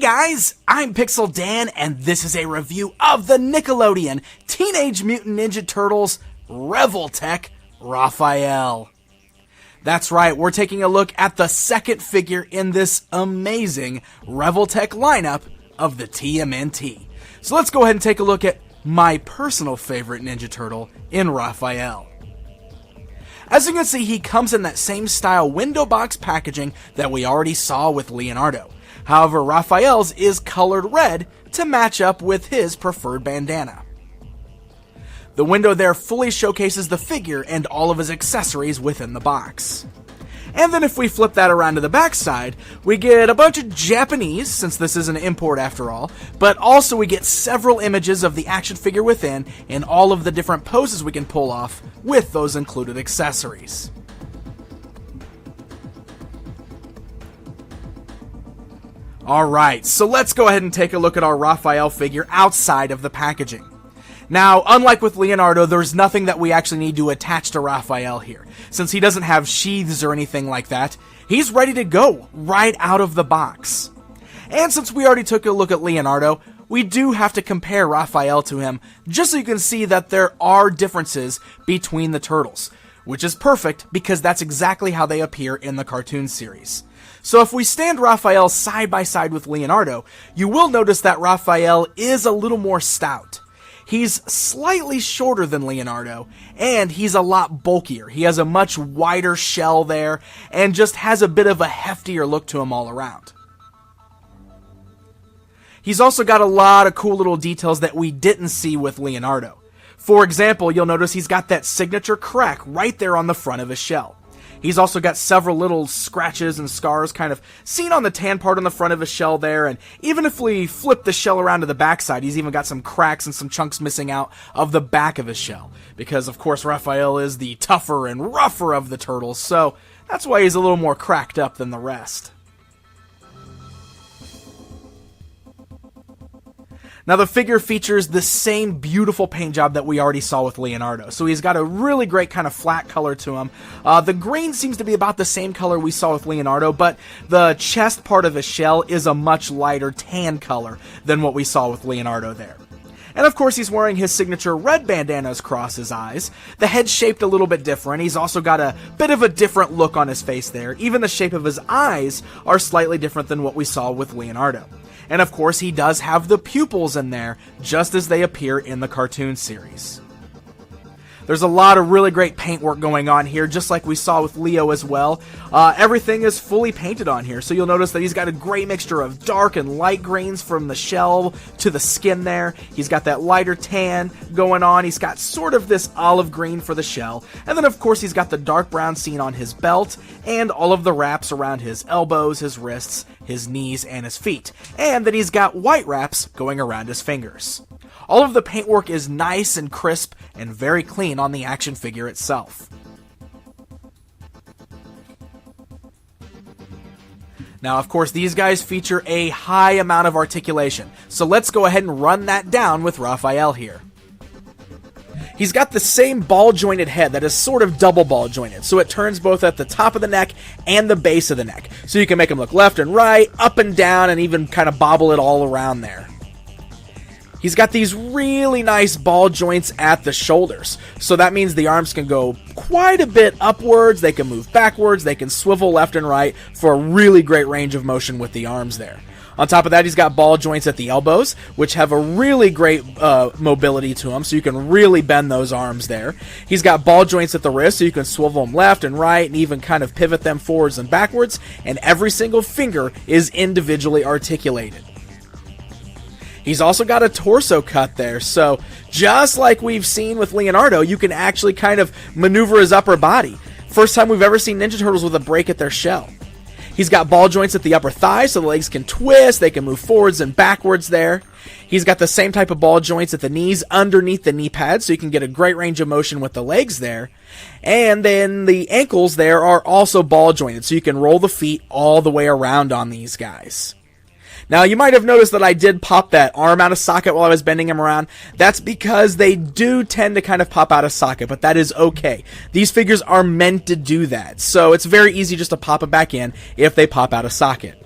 guys, I'm Pixel Dan, and this is a review of the Nickelodeon Teenage Mutant Ninja Turtles Revoltech Raphael. That's right, we're taking a look at the second figure in this amazing Revoltech lineup of the TMNT. So let's go ahead and take a look at my personal favorite Ninja Turtle in Raphael. As you can see, he comes in that same style window box packaging that we already saw with Leonardo. However, Raphael's is colored red to match up with his preferred bandana. The window there fully showcases the figure and all of his accessories within the box. And then if we flip that around to the back side, we get a bunch of Japanese, since this is an import after all, but also we get several images of the action figure within and all of the different poses we can pull off with those included accessories. Alright, so let's go ahead and take a look at our Raphael figure outside of the packaging. Now, unlike with Leonardo, there's nothing that we actually need to attach to Raphael here. Since he doesn't have sheaths or anything like that, he's ready to go right out of the box. And since we already took a look at Leonardo, we do have to compare Raphael to him, just so you can see that there are differences between the turtles, which is perfect because that's exactly how they appear in the cartoon series. So if we stand Raphael side by side with Leonardo, you will notice that Raphael is a little more stout. He's slightly shorter than Leonardo, and he's a lot bulkier. He has a much wider shell there, and just has a bit of a heftier look to him all around. He's also got a lot of cool little details that we didn't see with Leonardo. For example, you'll notice he's got that signature crack right there on the front of his shell. He's also got several little scratches and scars kind of seen on the tan part on the front of his shell there, and even if we flip the shell around to the backside, he's even got some cracks and some chunks missing out of the back of his shell. Because, of course, Raphael is the tougher and rougher of the turtles, so that's why he's a little more cracked up than the rest. Now, the figure features the same beautiful paint job that we already saw with Leonardo. So he's got a really great kind of flat color to him. The green seems to be about the same color we saw with Leonardo, but the chest part of his shell is a much lighter tan color than what we saw with Leonardo there. And of course, he's wearing his signature red bandanas across his eyes. The head's shaped a little bit different. He's also got a bit of a different look on his face there. Even the shape of his eyes are slightly different than what we saw with Leonardo. And of course, he does have the pupils in there, just as they appear in the cartoon series. There's a lot of really great paintwork going on here, just like we saw with Leo as well. Everything is fully painted on here, so you'll notice that he's got a great mixture of dark and light greens from the shell to the skin there. He's got that lighter tan going on. He's got sort of this olive green for the shell. And then, of course, he's got the dark brown seen on his belt and all of the wraps around his elbows, his wrists, his knees, and his feet. And then he's got white wraps going around his fingers. All of the paintwork is nice and crisp and very clean on the action figure itself. Now, of course, these guys feature a high amount of articulation, so let's go ahead and run that down with Raphael here. He's got the same ball-jointed head that is sort of double ball-jointed, so it turns both at the top of the neck and the base of the neck. So you can make him look left and right, up and down, and even kind of bobble it all around there. He's got these really nice ball joints at the shoulders, so that means the arms can go quite a bit upwards, they can move backwards, they can swivel left and right for a really great range of motion with the arms there. On top of that, he's got ball joints at the elbows, which have a really great mobility to them, so you can really bend those arms there. He's got ball joints at the wrist, so you can swivel them left and right and even kind of pivot them forwards and backwards, and every single finger is individually articulated. He's also got a torso cut there, so just like we've seen with Leonardo, you can actually kind of maneuver his upper body. First time we've ever seen Ninja Turtles with a break at their shell. He's got ball joints at the upper thigh, so the legs can twist, they can move forwards and backwards there. He's got the same type of ball joints at the knees underneath the knee pads, so you can get a great range of motion with the legs there. And then the ankles there are also ball jointed, so you can roll the feet all the way around on these guys. Now, you might have noticed that I did pop that arm out of socket while I was bending him around. That's because they do tend to kind of pop out of socket, but that is okay. These figures are meant to do that, so it's very easy just to pop it back in if they pop out of socket.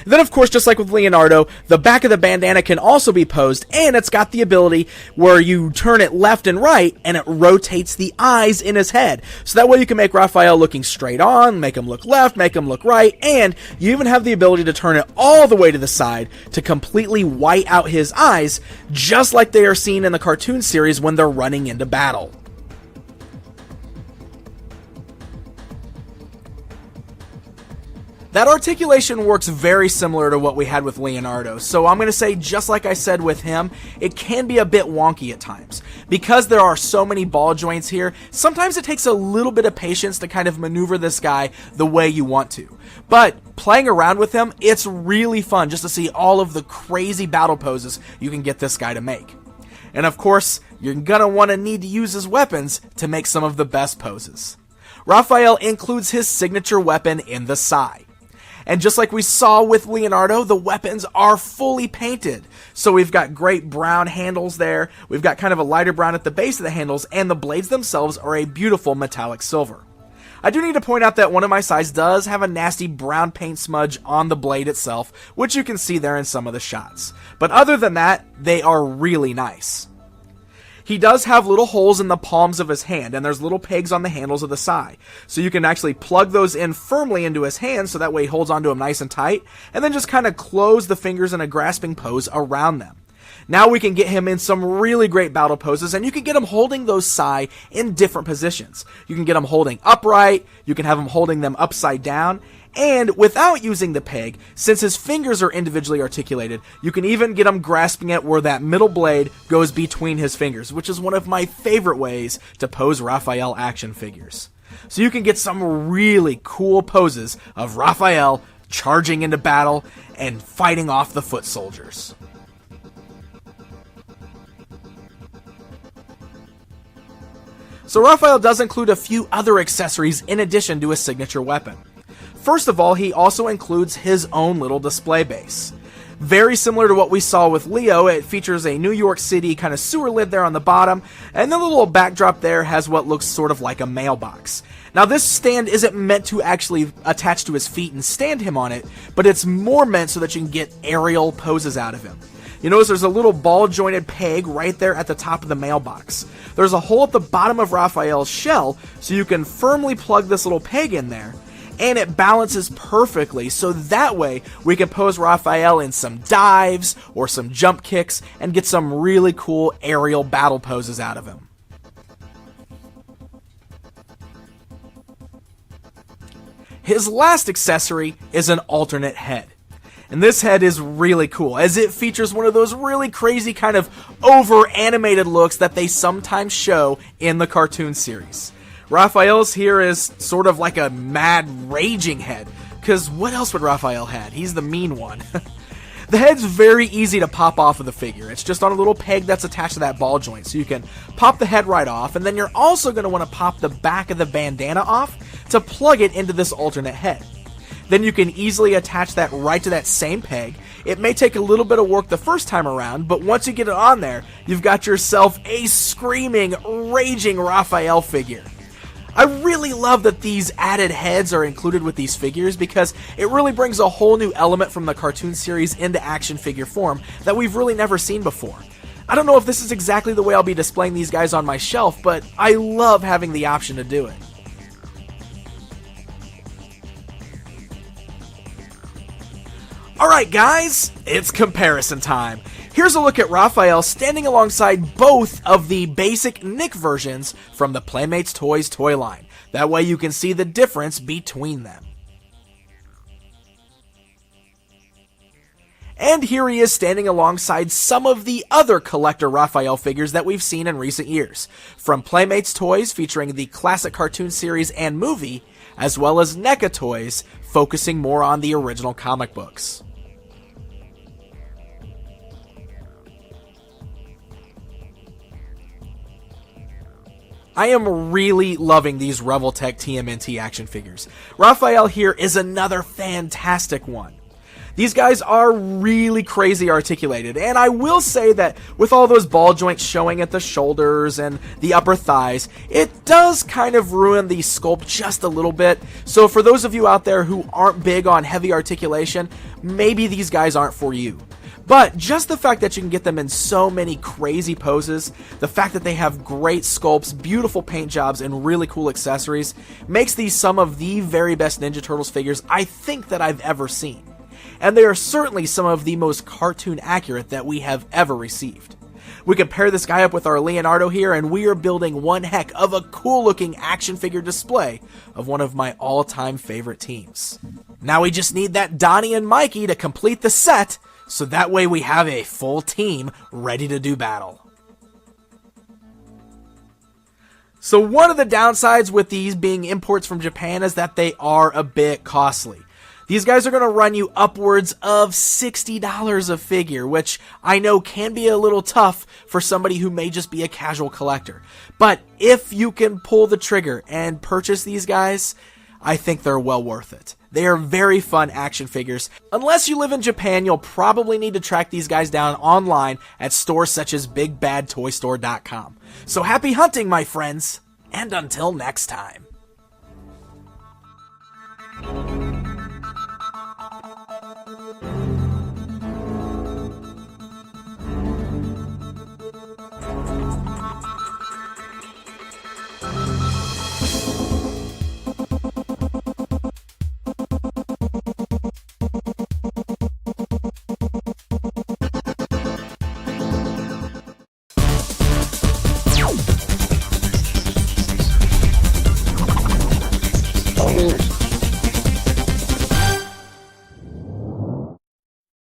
Then, of course, just like with Leonardo, the back of the bandana can also be posed, and it's got the ability where you turn it left and right, and it rotates the eyes in his head. So that way you can make Raphael looking straight on, make him look left, make him look right, and you even have the ability to turn it all the way to the side to completely white out his eyes, just like they are seen in the cartoon series when they're running into battle. That articulation works very similar to what we had with Leonardo, so I'm going to say, just like I said with him, it can be a bit wonky at times. Because there are so many ball joints here, sometimes it takes a little bit of patience to kind of maneuver this guy the way you want to. But playing around with him, it's really fun just to see all of the crazy battle poses you can get this guy to make. And of course, you're going to want to need to use his weapons to make some of the best poses. Raphael includes his signature weapon in the sai. And just like we saw with Leonardo, the weapons are fully painted. So we've got great brown handles there, we've got kind of a lighter brown at the base of the handles, and the blades themselves are a beautiful metallic silver. I do need to point out that one of my sais does have a nasty brown paint smudge on the blade itself, which you can see there in some of the shots. But other than that, they are really nice. He does have little holes in the palms of his hand, and there's little pegs on the handles of the sai. So you can actually plug those in firmly into his hand, so that way he holds onto them nice and tight, and then just kind of close the fingers in a grasping pose around them. Now we can get him in some really great battle poses, and you can get him holding those sai in different positions. You can get him holding upright, you can have him holding them upside down, and without using the peg, since his fingers are individually articulated, you can even get him grasping it where that middle blade goes between his fingers, which is one of my favorite ways to pose Raphael action figures. So you can get some really cool poses of Raphael charging into battle and fighting off the foot soldiers. So Raphael does include a few other accessories in addition to his signature weapon. First of all, he also includes his own little display base. Very similar to what we saw with Leo, it features a New York City kind of sewer lid there on the bottom, and the little backdrop there has what looks sort of like a mailbox. Now this stand isn't meant to actually attach to his feet and stand him on it, but it's more meant so that you can get aerial poses out of him. You notice there's a little ball-jointed peg right there at the top of the mailbox. There's a hole at the bottom of Raphael's shell, so you can firmly plug this little peg in there, and it balances perfectly, so that way we can pose Raphael in some dives or some jump kicks and get some really cool aerial battle poses out of him. His last accessory is an alternate head. And this head is really cool, as it features one of those really crazy kind of over-animated looks that they sometimes show in the cartoon series. Raphael's here is sort of like a mad, raging head, because what else would Raphael have? He's the mean one. The head's very easy to pop off of the figure. It's just on a little peg that's attached to that ball joint, so you can pop the head right off, and then you're also going to want to pop the back of the bandana off to plug it into this alternate head. Then you can easily attach that right to that same peg. It may take a little bit of work the first time around, but once you get it on there, you've got yourself a screaming, raging Raphael figure. I really love that these added heads are included with these figures because it really brings a whole new element from the cartoon series into action figure form that we've really never seen before. I don't know if this is exactly the way I'll be displaying these guys on my shelf, but I love having the option to do it. Alright guys, it's comparison time. Here's a look at Raphael standing alongside both of the basic Nick versions from the Playmates Toys toy line. That way you can see the difference between them. And here he is standing alongside some of the other collector Raphael figures that we've seen in recent years. From Playmates Toys featuring the classic cartoon series and movie, as well as NECA Toys focusing more on the original comic books. I am really loving these Revoltech TMNT action figures. Raphael here is another fantastic one. These guys are really crazy articulated, and I will say that with all those ball joints showing at the shoulders and the upper thighs, it does kind of ruin the sculpt just a little bit. So for those of you out there who aren't big on heavy articulation, maybe these guys aren't for you. But just the fact that you can get them in so many crazy poses, the fact that they have great sculpts, beautiful paint jobs, and really cool accessories, makes these some of the very best Ninja Turtles figures I think that I've ever seen. And they are certainly some of the most cartoon accurate that we have ever received. We can pair this guy up with our Leonardo here, and we are building one heck of a cool looking action figure display of one of my all-time favorite teams. Now we just need that Donnie and Mikey to complete the set, so that way we have a full team ready to do battle. So one of the downsides with these being imports from Japan is that they are a bit costly. These guys are going to run you upwards of $60 a figure, which I know can be a little tough for somebody who may just be a casual collector. But if you can pull the trigger and purchase these guys, I think they're well worth it. They are very fun action figures. Unless you live in Japan, you'll probably need to track these guys down online at stores such as BigBadToyStore.com. So happy hunting, my friends, and until next time.